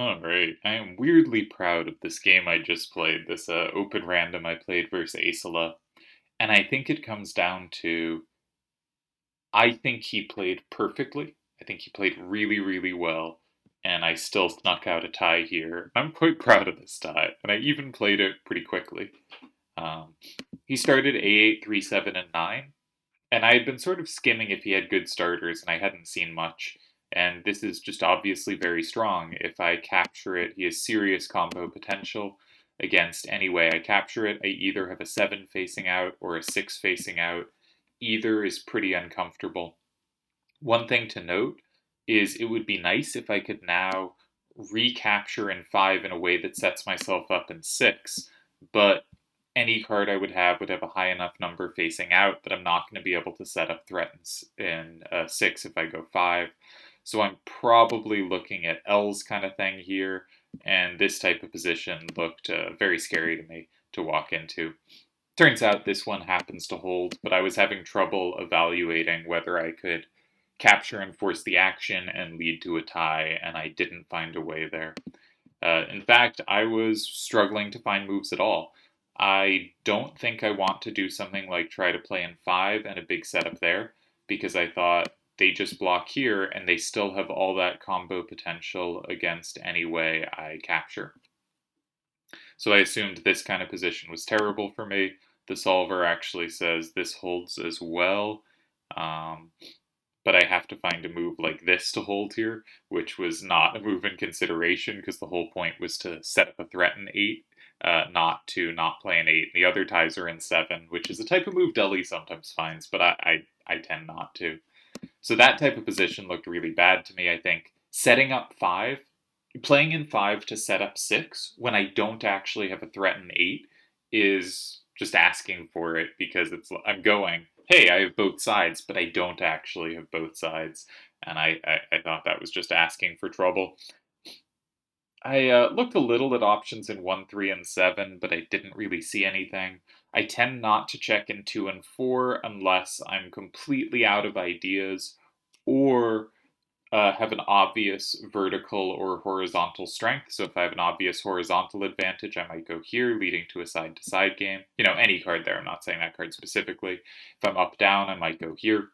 Alright, I am weirdly proud of this game I just played, this open random I played versus Aicila. And I think it comes down to I think he played perfectly. I think he played really, really well. And I still snuck out a tie here. I'm quite proud of this tie, and I even played it pretty quickly. Um, he started A8, 3, 7, and 9, and I had been sort of skimming if he had good starters, and I hadn't seen much. And this is just obviously very strong. If I capture it, he has serious combo potential against any way I capture it. I either have a 7 facing out or a 6 facing out. Either is pretty uncomfortable. One thing to note is it would be nice if I could now recapture in 5 in a way that sets myself up in 6, but any card I would have a high enough number facing out that I'm not going to be able to set up threats in 6 if I go 5. So I'm probably looking at L's kind of thing here, and this type of position looked very scary to me to walk into. Turns out this one happens to hold, but I was having trouble evaluating whether I could capture and force the action and lead to a tie, and I didn't find a way there. In fact, I was struggling to find moves at all. I don't think I want to do something like try to play in 5 and a big setup there, because I thought they just block here and they still have all that combo potential against any way I capture. So I assumed this kind of position was terrible for me. The solver actually says this holds as well. Um, but I have to find a move like this to hold here, which was not a move in consideration because the whole point was to set up a threat in 8, not to not play an 8. The other ties are in 7, which is a type of move Deli sometimes finds, but I tend not to. So that type of position looked really bad to me, I think. Setting up 5, playing in 5 to set up 6 when I don't actually have a threat in 8 is just asking for it because I'm going, hey, I have both sides, but I don't actually have both sides. And I thought that was just asking for trouble. I looked a little at options in 1, 3, and 7, but I didn't really see anything. I tend not to check in 2 and 4 unless I'm completely out of ideas or have an obvious vertical or horizontal strength. So if I have an obvious horizontal advantage, I might go here, leading to a side-to-side game. You know, any card there. I'm not saying that card specifically. If I'm up-down, I might go here.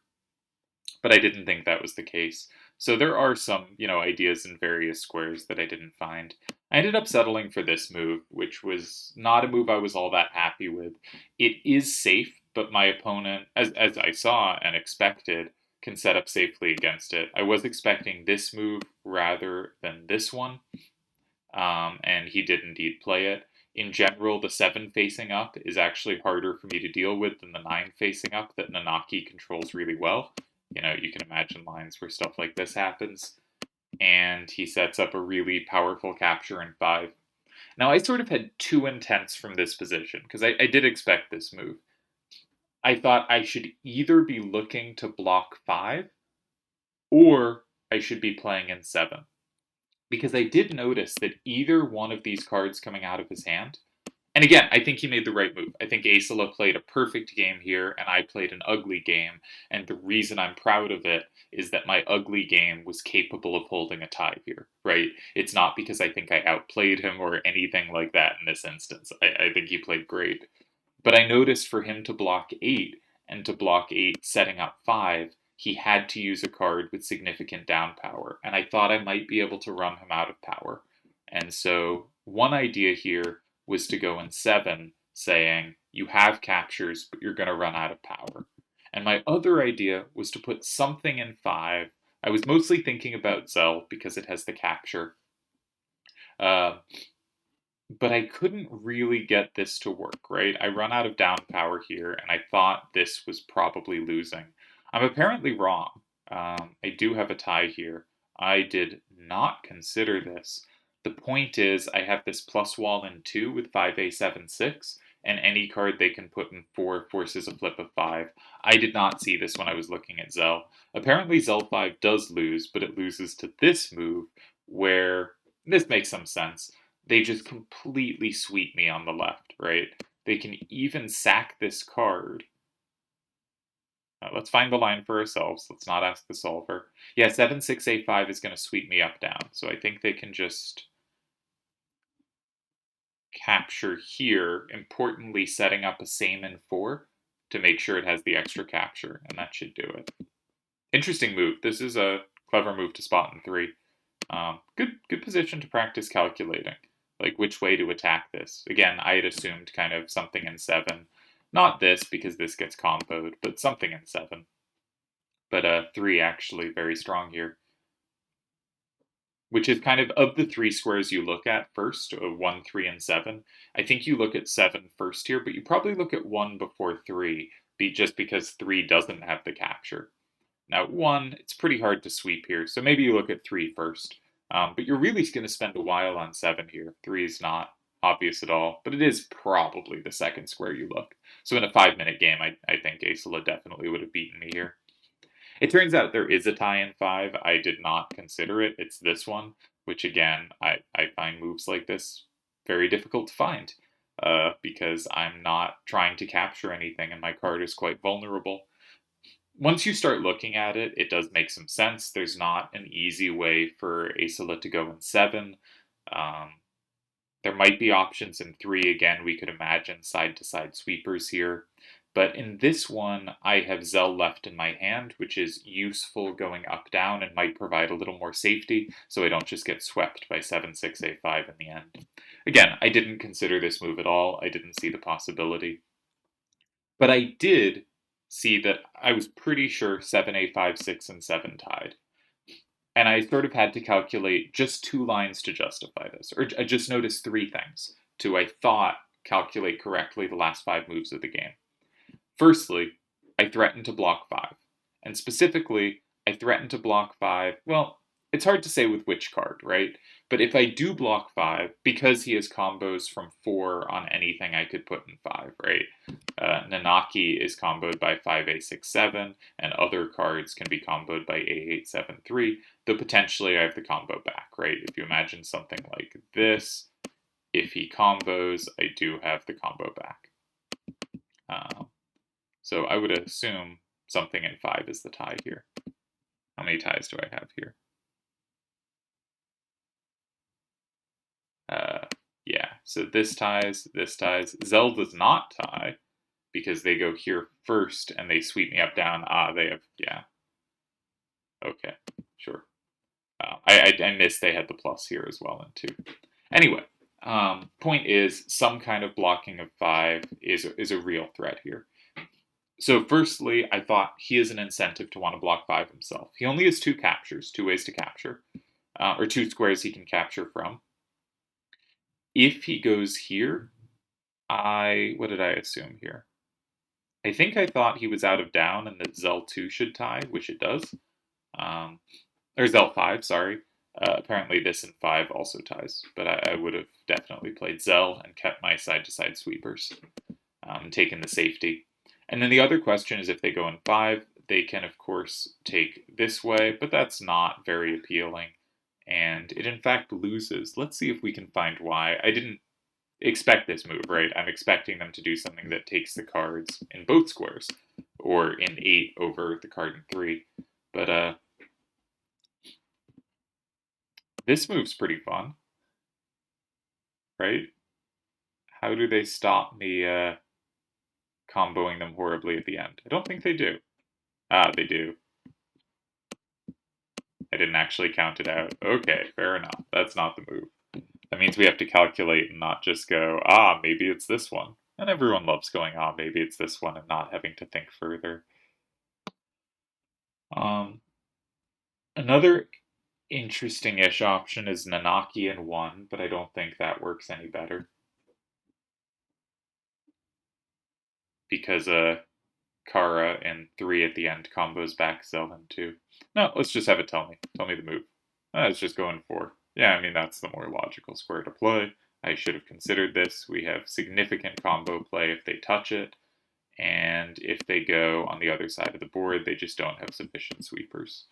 But I didn't think that was the case. So there are some, ideas in various squares that I didn't find. I ended up settling for this move, which was not a move I was all that happy with. It is safe, but my opponent, as I saw and expected, can set up safely against it. I was expecting this move rather than this one, and he did indeed play it. In general, the 7 facing up is actually harder for me to deal with than the 9 facing up that Nanaki controls really well. You can imagine lines where stuff like this happens. And he sets up a really powerful capture in 5. Now, I sort of had two intents from this position, because I did expect this move. I thought I should either be looking to block 5, or I should be playing in 7. Because I did notice that either one of these cards coming out of his hand, and again, I think he made the right move. I think Aicila played a perfect game here, and I played an ugly game. And the reason I'm proud of it is that my ugly game was capable of holding a tie here, right? It's not because I think I outplayed him or anything like that in this instance. I think he played great. But I noticed for him to block 8, and to block 8 setting up 5, he had to use a card with significant down power. And I thought I might be able to run him out of power. And so one idea here was to go in 7, saying, you have captures, but you're going to run out of power. And my other idea was to put something in 5. I was mostly thinking about Zell because it has the capture. But I couldn't really get this to work, right? I run out of down power here, and I thought this was probably losing. I'm apparently wrong. I do have a tie here. I did not consider this. The point is, I have this plus wall in 2 with 5A, 7, 6, and any card they can put in 4 forces a flip of 5. I did not see this when I was looking at Zell. Apparently, Zell 5 does lose, but it loses to this move, where this makes some sense. They just completely sweep me on the left, right? They can even sack this card. Let's find the line for ourselves. Let's not ask the solver. Yeah, 7, 6, 8, 5 is going to sweep me up down. So I think they can just capture here, importantly setting up a same in 4 to make sure it has the extra capture, and that should do it. Interesting move. This is a clever move to spot in 3. Good position to practice calculating, like which way to attack this. Again, I had assumed kind of something in 7. Not this, because this gets comboed, but something in 7. But 3 actually very strong here. Which is kind of the 3 squares you look at first, 1, 3, and 7. I think you look at 7 first here, but you probably look at 1 before 3, just because 3 doesn't have the capture. Now 1, it's pretty hard to sweep here, so maybe you look at 3 first. But you're really going to spend a while on 7 here. 3 is not obvious at all, but it is probably the second square you look. So in a 5-minute game, I think Aicila definitely would have beaten me here. It turns out there is a tie in 5. I did not consider it. It's this one, which again, I find moves like this very difficult to find because I'm not trying to capture anything and my card is quite vulnerable. Once you start looking at it, it does make some sense. There's not an easy way for Aicila to go in 7. There might be options in 3. Again, we could imagine side-to-side sweepers here. But in this one, I have Zell left in my hand, which is useful going up-down and might provide a little more safety, so I don't just get swept by 7, 6, A5 in the end. Again, I didn't consider this move at all. I didn't see the possibility. But I did see that I was pretty sure 7, A5, 6, and 7 tied. And I sort of had to calculate just 2 lines to justify this, or I just noticed 3 things to, I thought, calculate correctly the last 5 moves of the game. Firstly, I threatened to block 5. And specifically, I threatened to block 5. Well, it's hard to say with which card, right? But if I do block 5, because he has combos from 4 on anything I could put in 5, right? Nanaki is comboed by 5, A6, 7, and other cards can be comboed by A8, 7, 3, though potentially I have the combo back, right? If you imagine something like this, if he combos, I do have the combo back. So I would assume something in 5 is the tie here. How many ties do I have here? Yeah, so this ties. Zell does not tie because they go here first and they sweep me up, down. They have, yeah. Okay, sure. I missed they had the plus here as well in 2. Anyway, point is some kind of blocking of 5 is a real threat here. So firstly, I thought he has an incentive to want to block 5 himself. He only has 2 captures, 2 ways to capture, or 2 squares he can capture from. If he goes here, what did I assume here? I think I thought he was out of down and that Zell 2 should tie, which it does. Or Zell 5, sorry. Apparently this and 5 also ties, but I would have definitely played Zell and kept my side-to-side sweepers and taken the safety. And then the other question is if they go in 5, they can, of course, take this way, but that's not very appealing. And it, in fact, loses. Let's see if we can find why. I didn't expect this move, right? I'm expecting them to do something that takes the cards in both squares, or in 8 over the card in 3. But this move's pretty fun, right? How do they stop me comboing them horribly at the end? I don't think they do. They do. I didn't actually count it out. Okay, fair enough. That's not the move. That means we have to calculate and not just go, maybe it's this one. And everyone loves going, maybe it's this one, and not having to think further. Another interesting-ish option is Nanaki in 1, but I don't think that works any better. Because Kara in 3 at the end combos back Zell in 2. No, let's just have it tell me. Tell me the move. It's just going 4. Yeah, I mean, that's the more logical square to play. I should have considered this. We have significant combo play if they touch it. And if they go on the other side of the board, they just don't have sufficient sweepers.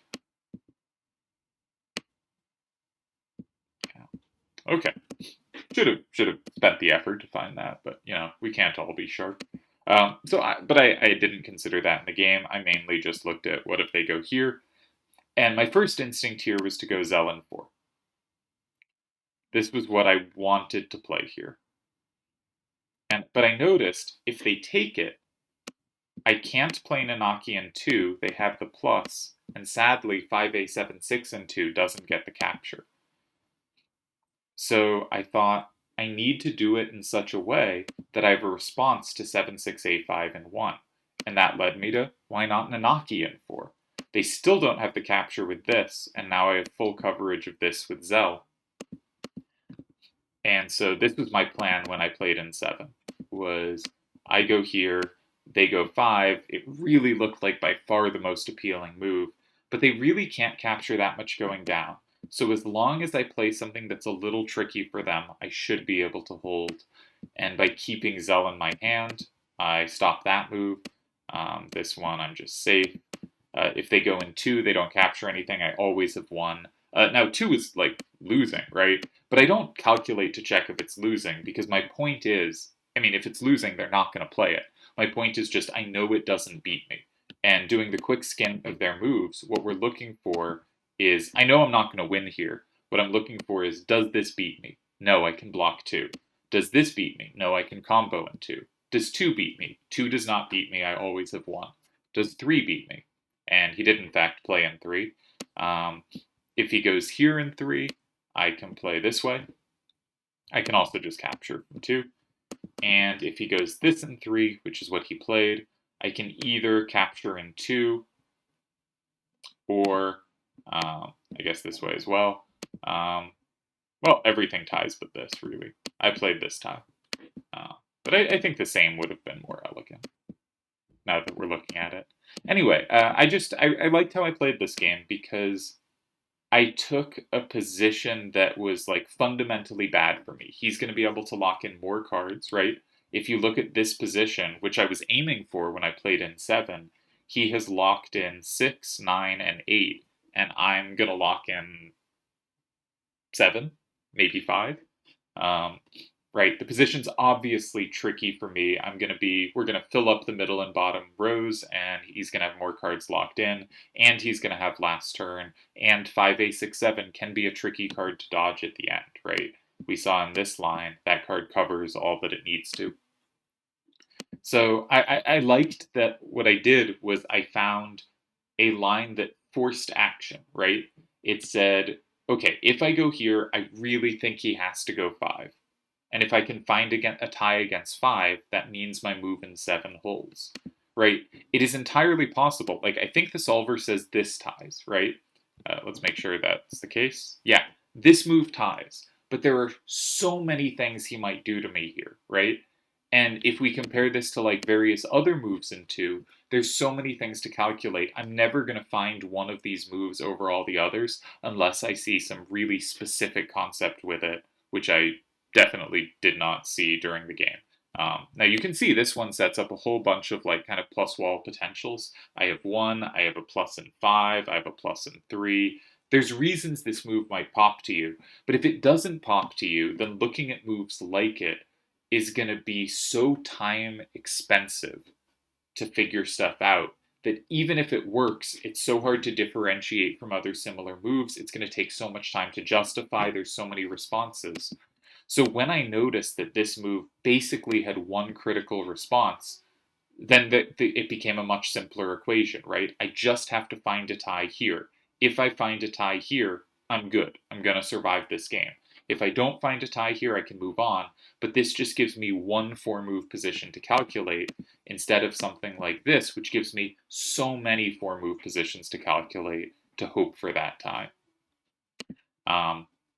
Yeah. Okay. Should have spent the effort to find that, but, we can't all be sharp. But I didn't consider that in the game. I mainly just looked at what if they go here. And my first instinct here was to go Zell in 4. This was what I wanted to play here. But I noticed if they take it, I can't play Nanaki in 2, they have the plus, and sadly 5a7-6 in 2 doesn't get the capture. So I thought I need to do it in such a way that I have a response to 7-6-a5 in 1. And that led me to, why not Nanaki in 4? They still don't have the capture with this, and now I have full coverage of this with Zell. And so this was my plan when I played in 7, was I go here, they go 5. It really looked like by far the most appealing move, but they really can't capture that much going down. So as long as I play something that's a little tricky for them, I should be able to hold. And by keeping Zell in my hand, I stop that move. This one, I'm just safe. If they go in 2, they don't capture anything. I always have 1. Now, 2 is like losing, right? But I don't calculate to check if it's losing because my point is, I mean, if it's losing, they're not going to play it. My point is just, I know it doesn't beat me. And doing the quick scan of their moves, what we're looking for is, I know I'm not going to win here. What I'm looking for is, does this beat me? No, I can block 2. Does this beat me? No, I can combo in 2. Does 2 beat me? 2 does not beat me. I always have 1. Does 3 beat me? And he did, in fact, play in 3. If he goes here in 3, I can play this way. I can also just capture from 2. And if he goes this in 3, which is what he played, I can either capture in 2 or, I guess this way as well. Well, everything ties but this, really. I played this tie. But I think the same would have been more elegant, now that we're looking at it. Anyway, I liked how I played this game because I took a position that was like fundamentally bad for me. He's going to be able to lock in more cards, right? If you look at this position, which I was aiming for when I played in 7, he has locked in 6, 9, and 8, and I'm going to lock in 7, maybe 5. Right, the position's obviously tricky for me. We're going to fill up the middle and bottom rows, and he's going to have more cards locked in, and he's going to have last turn, and 5a6-7 can be a tricky card to dodge at the end, right? We saw in this line, that card covers all that it needs to. So I liked that what I did was I found a line that forced action, right? It said, okay, if I go here, I really think he has to go 5. And if I can find a tie against 5, that means my move in 7 holds, right? It is entirely possible. Like, I think the solver says this ties, right? Let's make sure that's the case. Yeah, this move ties. But there are so many things he might do to me here, right? And if we compare this to like various other moves in 2, there's so many things to calculate. I'm never going to find one of these moves over all the others unless I see some really specific concept with it, which I definitely did not see during the game. Now you can see this one sets up a whole bunch of like kind of plus wall potentials. I have 1, I have a plus in 5, I have a plus in 3. There's reasons this move might pop to you, but if it doesn't pop to you, then looking at moves like it is going to be so time expensive to figure stuff out that even if it works, it's so hard to differentiate from other similar moves. It's going to take so much time to justify. There's so many responses. So when I noticed that this move basically had one critical response, then it became a much simpler equation, right? I just have to find a tie here. If I find a tie here, I'm good. I'm going to survive this game. If I don't find a tie here, I can move on, but this just gives me one 4-move position to calculate instead of something like this, which gives me so many 4-move positions to calculate to hope for that tie.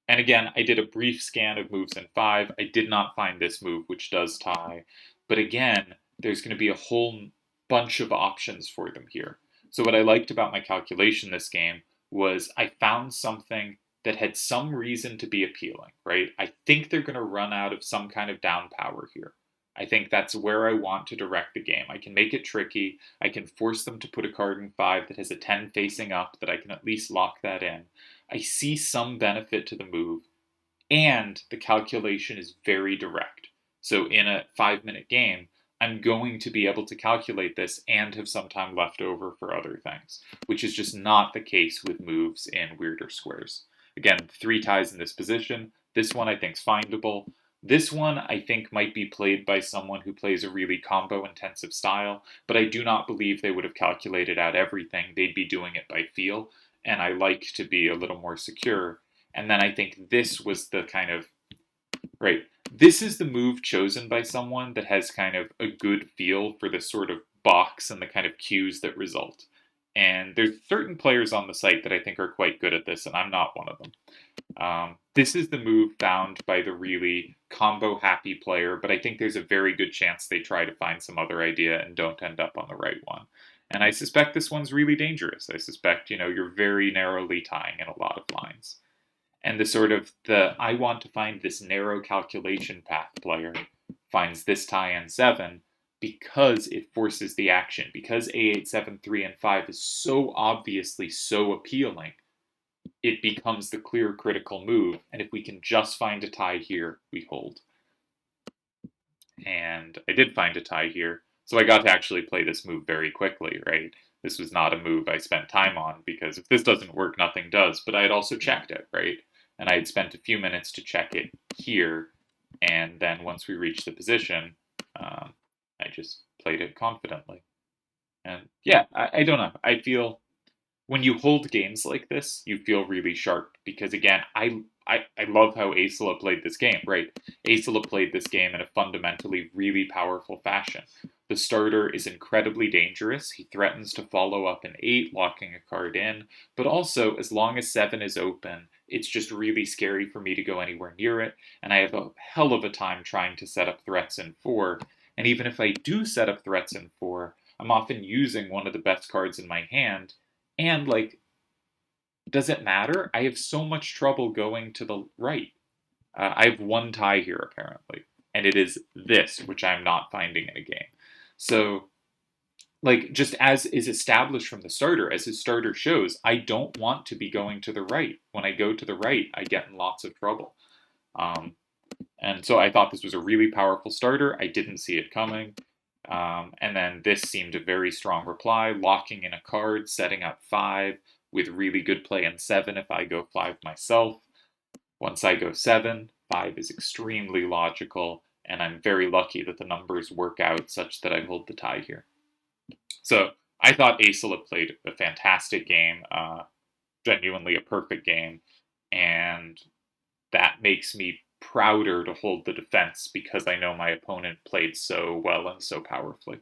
And again, I did a brief scan of moves in 5. I did not find this move, which does tie. But again, there's going to be a whole bunch of options for them here. So what I liked about my calculation this game was I found something that had some reason to be appealing, right? I think they're going to run out of some kind of down power here. I think that's where I want to direct the game. I can make it tricky. I can force them to put a card in 5 that has a 10 facing up that I can at least lock that in. I see some benefit to the move, and the calculation is very direct. So in a 5-minute game, I'm going to be able to calculate this and have some time left over for other things, which is just not the case with moves in weirder squares. Again, 3 ties in this position. This one I think is findable. This one, I think, might be played by someone who plays a really combo-intensive style, but I do not believe they would have calculated out everything. They'd be doing it by feel, and I like to be a little more secure. And then I think this was the kind of, right, this is the move chosen by someone that has kind of a good feel for this sort of box and the kind of cues that result. And there's certain players on the site that I think are quite good at this, and I'm not one of them. This is the move found by the really combo happy player, but I think there's a very good chance they try to find some other idea and don't end up on the right one. And I suspect this one's really dangerous. I suspect, you're very narrowly tying in a lot of lines. And the sort of the I want to find this narrow calculation path player finds this tie in 7 because it forces the action. Because A8, 7, 3, and 5 is so obviously so appealing, it becomes the clear critical move, and if we can just find a tie here, we hold. And I did find a tie here, so I got to actually play this move very quickly, right? This was not a move I spent time on, because if this doesn't work, nothing does, but I had also checked it, right? And I had spent a few minutes to check it here, and then once we reached the position, I just played it confidently. And yeah, I don't know. I feel when you hold games like this, you feel really sharp because again, I love how Aicila played this game, right? Aicila played this game in a fundamentally really powerful fashion. The starter is incredibly dangerous. He threatens to follow up an 8, locking a card in, but also as long as 7 is open, it's just really scary for me to go anywhere near it, and I have a hell of a time trying to set up threats in 4. And even if I do set up threats in 4, I'm often using one of the best cards in my hand, and, like, does it matter? I have so much trouble going to the right. I have one tie here, apparently. And it is this, which I'm not finding in a game. So, like, just as is established from the starter, as his starter shows, I don't want to be going to the right. When I go to the right, I get in lots of trouble. And so I thought this was a really powerful starter. I didn't see it coming. And then this seemed a very strong reply, locking in a card, setting up 5, with really good play in 7 if I go 5 myself. Once I go 7, 5 is extremely logical, and I'm very lucky that the numbers work out such that I hold the tie here. So I thought Aicila played a fantastic game, genuinely a perfect game, and that makes me prouder to hold the defense because I know my opponent played so well and so powerfully.